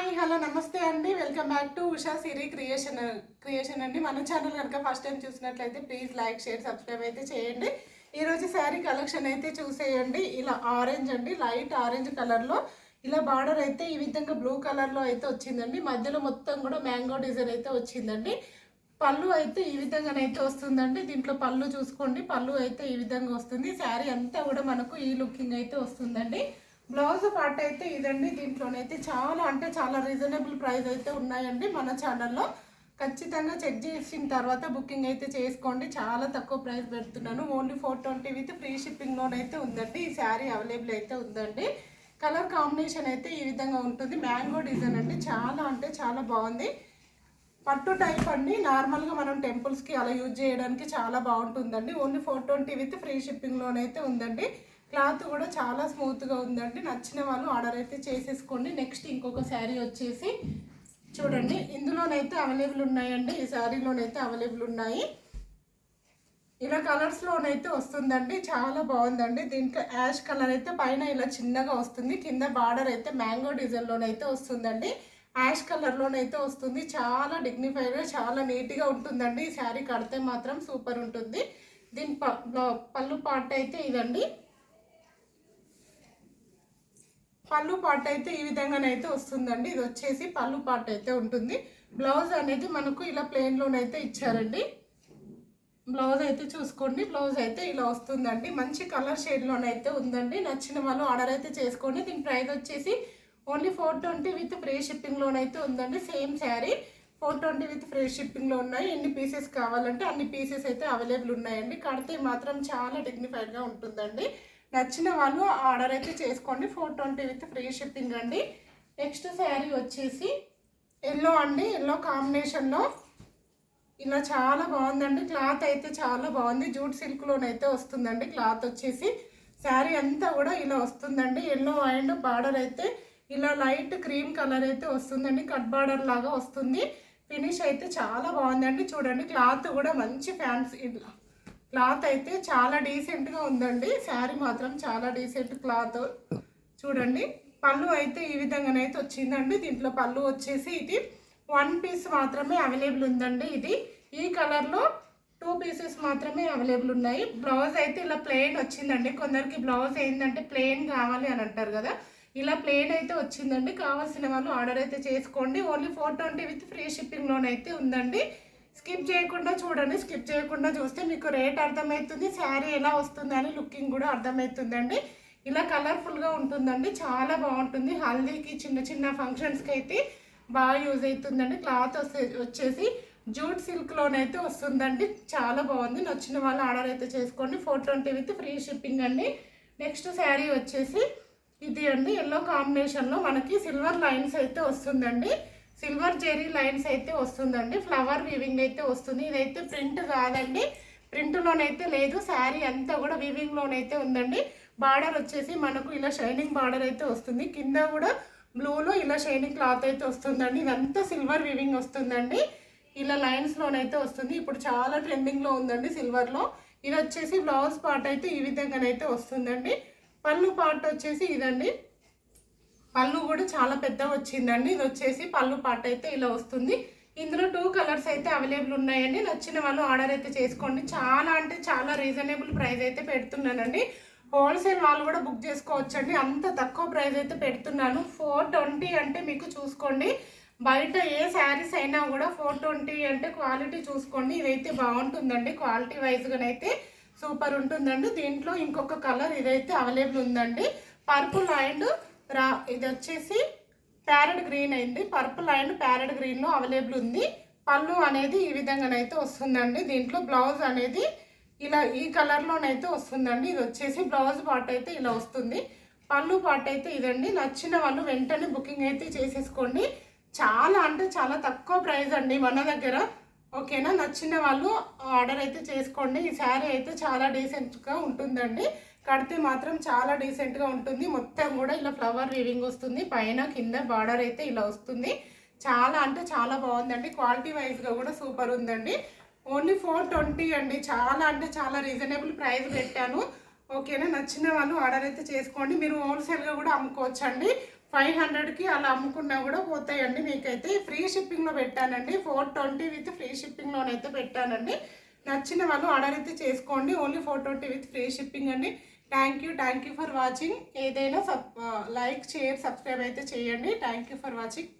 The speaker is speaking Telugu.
హాయ్ హలో నమస్తే అండి. Welcome back to Usha Siri creation అండి. మన ఛానల్ కనుక ఫస్ట్ టైం చూసినట్లయితే ప్లీజ్ లైక్ షేర్ సబ్స్క్రైబ్ అయితే చేయండి. ఈరోజు శారీ కలెక్షన్ అయితే చూసేయండి. ఇలా ఆరెంజ్ అండి, లైట్ ఆరెంజ్ కలర్లో ఇలా బార్డర్ అయితే ఈ విధంగా బ్లూ కలర్లో అయితే వచ్చిందండి. మధ్యలో మొత్తం కూడా మ్యాంగో డిజైన్ అయితే వచ్చిందండి. పళ్ళు అయితే ఈ విధంగానైతే వస్తుందండి. దీంట్లో పళ్ళు చూసుకోండి, పళ్ళు అయితే ఈ విధంగా వస్తుంది. శారీ అంతా కూడా మనకు ఈ లుకింగ్ అయితే వస్తుందండి. బ్లౌజ్ పార్ట్ అయితే ఇదండి. దీంట్లోనైతే చాలా అంటే చాలా రీజనబుల్ ప్రైస్ అయితే ఉన్నాయండి. మన ఛానల్లో ఖచ్చితంగా చెక్ చేసిన తర్వాత బుకింగ్ అయితే చేసుకోండి. చాలా తక్కువ ప్రైస్ పెడుతున్నాను. ఓన్లీ 420 విత్ ఫ్రీ షిప్పింగ్లోనైతే ఉందండి. ఈ శారీ అవైలబుల్ అయితే ఉందండి. కలర్ కాంబినేషన్ అయితే ఈ విధంగా ఉంటుంది. మ్యాంగో డిజైన్ అండి, చాలా అంటే చాలా బాగుంది. పట్టు టైప్ అండి. నార్మల్గా మనం టెంపుల్స్కి అలా యూజ్ చేయడానికి చాలా బాగుంటుందండి. ఓన్లీ 420 విత్ ఫ్రీ షిప్పింగ్లోనైతే ఉందండి. క్లాత్ కూడా చాలా స్మూత్గా ఉందండి. నచ్చిన వాళ్ళు ఆర్డర్ అయితే చేసేసుకోండి. నెక్స్ట్ ఇంకొక శారీ వచ్చేసి చూడండి, ఇందులోనైతే అవైలబుల్ ఉన్నాయండి. ఈ శారీలోనైతే అవైలబుల్ ఉన్నాయి. ఇలా కలర్స్లోనైతే వస్తుందండి. చాలా బాగుందండి. దీంట్లో యాష్ కలర్ అయితే పైన ఇలా చిన్నగా వస్తుంది. కింద బార్డర్ అయితే మ్యాంగో డిజైన్లోనైతే వస్తుందండి. యాష్ కలర్లోనైతే వస్తుంది. చాలా డిగ్నిఫైడ్గా చాలా నీట్గా ఉంటుందండి. ఈ శారీ కడితే మాత్రం సూపర్ ఉంటుంది. దీని పళ్ళు పార్ట్ అయితే ఇదండి. పళ్ళు పార్ట్ అయితే ఈ విధంగానైతే వస్తుందండి. ఇది వచ్చేసి పళ్ళు పార్ట్ అయితే ఉంటుంది. బ్లౌజ్ అనేది మనకు ఇలా ప్లెయిన్లోనైతే ఇచ్చారండి. బ్లౌజ్ అయితే చూసుకోండి. బ్లౌజ్ అయితే ఇలా వస్తుందండి. మంచి కలర్ షేడ్లోనైతే ఉందండి. నచ్చిన వాళ్ళు ఆర్డర్ అయితే చేసుకోండి. దీని ప్రైస్ వచ్చేసి ఓన్లీ 420 విత్ ఫ్రీ షిప్పింగ్లోనైతే ఉందండి. సేమ్ శారీ 420 విత్ ఫ్రీ షిప్పింగ్లో ఉన్నాయి. ఎన్ని పీసెస్ కావాలంటే అన్ని పీసెస్ అయితే అవైలబుల్ ఉన్నాయండి. కడితే మాత్రం చాలా డిగ్నిఫైడ్గా ఉంటుందండి. నచ్చిన వాళ్ళు ఆర్డర్ అయితే చేసుకోండి. 420 విత్ ఫ్రీ షిప్పింగ్ అండి. నెక్స్ట్ శారీ వచ్చేసి ఎల్లో అండి. ఎల్లో కాంబినేషన్లో ఇలా చాలా బాగుందండి. క్లాత్ అయితే చాలా బాగుంది. జూట్ సిల్క్లోనైతే వస్తుందండి. క్లాత్ వచ్చేసి శారీ అంతా కూడా ఇలా వస్తుందండి. ఎల్లో అండ్ బార్డర్ అయితే ఇలా లైట్ క్రీమ్ కలర్ అయితే వస్తుందండి. కట్ బార్డర్ లాగా వస్తుంది. ఫినిష్ అయితే చాలా బాగుందండి. చూడండి, క్లాత్ కూడా మంచి ఫ్యాన్సీ క్లాత్ అయితే చాలా డీసెంట్గా ఉందండి. శారీ మాత్రం చాలా డీసెంట్ క్లాత్. చూడండి, పళ్ళు అయితే ఈ విధంగానైతే వచ్చిందండి. దీంట్లో పళ్ళు వచ్చేసి ఇది 1 పీస్ మాత్రమే అవైలబుల్ ఉందండి. ఇది ఈ కలర్లో 2 పీసెస్ మాత్రమే అవైలబుల్ ఉన్నాయి. బ్లౌజ్ అయితే ఇలా ప్లెయిన్ వచ్చిందండి. కొందరికి బ్లౌజ్ ఏంటంటే ప్లెయిన్ కావాలి అని అంటారు కదా, ఇలా ప్లెయిన్ అయితే వచ్చిందండి. కావాల్సిన వాళ్ళు ఆర్డర్ అయితే చేసుకోండి. ఓన్లీ 420 విత్ ఫ్రీ షిప్పింగ్లోనైతే ఉందండి. స్కిప్ చేయకుండా చూడండి. స్కిప్ చేయకుండా చూస్తే మీకు రేట్ అర్థమవుతుంది, శారీ ఎలా వస్తుందని లుకింగ్ కూడా అర్థమవుతుందండి. ఇలా కలర్ఫుల్గా ఉంటుందండి. చాలా బాగుంటుంది. హల్దీకి చిన్న చిన్న ఫంక్షన్స్కి అయితే బాగా యూజ్ అవుతుందండి. క్లాత్ వచ్చేసి జూట్ సిల్క్లోనైతే వస్తుందండి. చాలా బాగుంది. నచ్చిన వాళ్ళు ఆర్డర్ అయితే చేసుకోండి. 420 విత్ ఫ్రీ షిప్పింగ్ అండి. నెక్స్ట్ శారీ వచ్చేసి ఇది అండి. ఎల్లో కాంబినేషన్లో మనకి సిల్వర్ లైన్స్ అయితే వస్తుందండి. సిల్వర్ జెరీ లైన్స్ అయితే వస్తుందండి. ఫ్లవర్ వీవింగ్ అయితే వస్తుంది. ఇదైతే ప్రింట్ కాదండి, ప్రింట్లోనైతే లేదు. శారీ అంతా కూడా వీవింగ్లోనైతే ఉందండి. బార్డర్ వచ్చేసి మనకు ఇలా షైనింగ్ బార్డర్ అయితే వస్తుంది. కింద కూడా బ్లూలో ఇలా షైనింగ్ క్లాత్ అయితే వస్తుందండి. ఇదంతా సిల్వర్ వీవింగ్ వస్తుందండి. ఇలా లైన్స్లోనైతే వస్తుంది. ఇప్పుడు చాలా ట్రెండింగ్లో ఉందండి సిల్వర్లో. ఇది వచ్చేసి బ్లౌజ్ పార్ట్ అయితే ఈ విధంగానైతే వస్తుందండి. పళ్ళు పార్ట్ వచ్చేసి ఇదండి. పళ్ళు కూడా చాలా పెద్ద వచ్చిందండి. ఇది వచ్చేసి పళ్ళు పార్ట్ అయితే ఇలా వస్తుంది. ఇందులో 2 కలర్స్ అయితే అవైలబుల్ ఉన్నాయండి. నచ్చిన వాళ్ళు ఆర్డర్ అయితే చేసుకోండి. చాలా అంటే చాలా రీజనబుల్ ప్రైస్ అయితే పెడుతున్నానండి. హోల్సేల్ వాళ్ళు కూడా బుక్ చేసుకోవచ్చండి. అంత తక్కువ ప్రైస్ అయితే పెడుతున్నాను. 420 అంటే మీకు చూసుకోండి, బయట ఏ శారీస్ అయినా కూడా 420 అంటే క్వాలిటీ చూసుకోండి. ఇదైతే బాగుంటుందండి. క్వాలిటీ వైజ్గానైతే సూపర్ ఉంటుందండి. దీంట్లో ఇంకొక కలర్ ఇదైతే అవైలబుల్ ఉందండి. పర్పుల్ అండ్ ఇది వచ్చేసి ప్యారెట్ గ్రీన్ అయింది. పర్పుల్ అండ్ ప్యారెట్ గ్రీన్లో అవైలబుల్ ఉంది. పళ్ళు అనేది ఈ విధంగానైతే వస్తుందండి. దీంట్లో బ్లౌజ్ అనేది ఇలా ఈ కలర్లోనైతే వస్తుందండి. ఇది వచ్చేసి బ్లౌజ్ పార్ట్ అయితే ఇలా వస్తుంది. పళ్ళు పార్ట్ అయితే ఇదండి. నచ్చిన వాళ్ళు వెంటనే బుకింగ్ అయితే చేసేసుకోండి. చాలా అంటే చాలా తక్కువ ప్రైస్ అండి మన దగ్గర. ఓకేనా, నచ్చిన వాళ్ళు ఆర్డర్ అయితే చేసుకోండి. ఈ శారీ అయితే చాలా డీసెంట్గా ఉంటుందండి. కడితే మాత్రం చాలా డీసెంట్గా ఉంటుంది. మొత్తం కూడా ఇలా ఫ్లవర్ వీవింగ్ వస్తుంది. పైన కింద బార్డర్ అయితే ఇలా వస్తుంది. చాలా అంటే చాలా బాగుందండి. క్వాలిటీ వైజ్గా కూడా సూపర్ ఉందండి. ఓన్లీ 420 అండి. చాలా అంటే చాలా రీజనబుల్ ప్రైస్ పెట్టాను. ఓకేనా, నచ్చిన వాళ్ళు ఆర్డర్ అయితే చేసుకోండి. మీరు హోల్సేల్గా కూడా అమ్ముకోవచ్చండి. 500కి అలా అమ్ముకున్నా కూడా పోతాయండి. మీకైతే ఫ్రీ షిప్పింగ్లో పెట్టానండి. 420 విత్ ఫ్రీ షిప్పింగ్లోనైతే పెట్టానండి. నచ్చిన వాళ్ళు ఆర్డర్ అయితే చేసుకోండి. ఓన్లీ 420 విత్ ఫ్రీ షిప్పింగ్ అండి. Thank you for watching. ఏదైనా లైక్ షేర్ సబ్స్క్రైబ్ అయితే చేయండి. Thank you for watching.